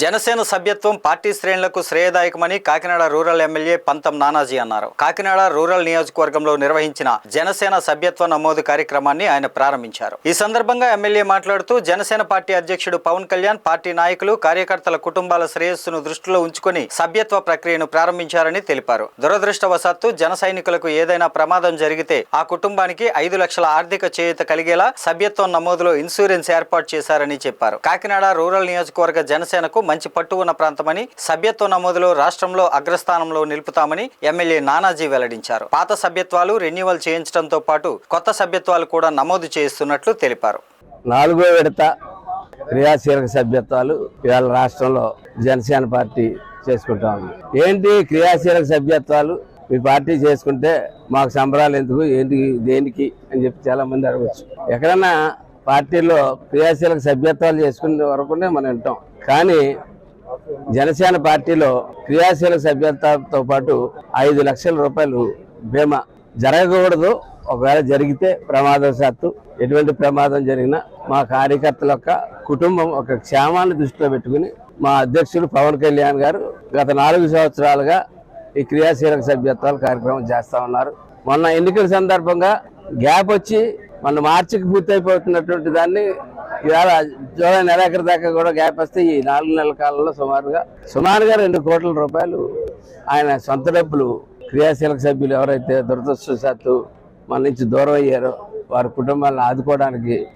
జనసేన సభ్యత్వం పార్టీ శ్రేణులకు శ్రేయదాయకమని Kakinada rural MLA పంతం నానాజీ అన్నారు. కాకినాడ రూరల్ నియోజకవర్గంలో నిర్వహించిన జనసేన సభ్యత్వ నమోదు కార్యక్రమాన్ని ఆయన ప్రారంభించారు. ఈ సందర్భంగా ఎమ్మెల్యే మాట్లాడుతూ జనసేన పార్టీ అధ్యక్షుడు పవన్ కళ్యాణ్ పార్టీ నాయకులు కార్యకర్తల కుటుంబాల శ్రేయస్సును దృష్టిలో ఉంచుకొని సభ్యత్వ ప్రక్రియను ప్రారంభించారని తెలిపారు. దురదృష్టవశాత్తు జన సైనికులకు ఏదైనా ప్రమాదం జరిగితే ఆ కుటుంబానికి 5 లక్షల ఆర్థిక చేయూత కలిగేలా సభ్యత్వం నమోదులో ఇన్సూరెన్స్ ఏర్పాటు చేశారని చెప్పారు. కాకినాడ రూరల్ నియోజకవర్గ జనసేన మంచి పట్టు ఉన్న ప్రాంతమని, సభ్యత్వ నమోదులో రాష్ట్రంలో అగ్రస్థానంలో నిలుపుతామని ఎమ్మెల్యే నానాజీ వెల్లడించారు. పాత సభ్యత్వాలు రెన్యువల్ చేయించడంతో పాటు కొత్త సభ్యత్వాలు కూడా నమోదు చేయిస్తున్నట్లు తెలిపారు. 4వ విడత క్రియాశీలక సభ్యత్వాలు ఇవాళ రాష్ట్రంలో జనసేన పార్టీ చేసుకుంటా ఉంది. ఏంటి క్రియాశీలక సభ్యత్వాలు మీ పార్టీ చేసుకుంటే మాకు సంబరాలు ఎందుకు, ఏంటి దేనికి అని చెప్పి చాలా మంది అడగచ్చు. ఎక్కడన్నా పార్టీలో క్రియాశీలక సభ్యత్వాలు చేసుకునే వరకునే మనం వింటాం. కానీ జనసేన పార్టీలో క్రియాశీలక సభ్యత్వంతో పాటు 5 లక్షల రూపాయలు బీమా జరగకూడదు. ఒకవేళ జరిగితే ప్రమాదవశాత్తు ఎటువంటి ప్రమాదం జరిగినా మా కార్యకర్తల యొక్క కుటుంబం ఒక క్షేమాన్ని దృష్టిలో పెట్టుకుని మా అధ్యక్షుడు పవన్ కళ్యాణ్ గారు గత 4 సంవత్సరాలుగా ఈ క్రియాశీలక సభ్యత్వాల కార్యక్రమం చేస్తా ఉన్నారు. మొన్న ఎన్నికల సందర్భంగా గ్యాప్ వచ్చి మన మార్చికి పూర్తయిపోతున్నటువంటి దాన్ని ఇవాళ జూలై నెలాఖరు దాకా కూడా గ్యాప్ వస్తే ఈ 4 నెలల కాలంలో సుమారుగా 2 కోట్ల రూపాయలు ఆయన సొంత డబ్బులు క్రియాశీలక సభ్యులు ఎవరైతే దురదృష్టవశాత్తు మన నుంచి దూరం అయ్యారో వారి కుటుంబాలను ఆదుకోవడానికి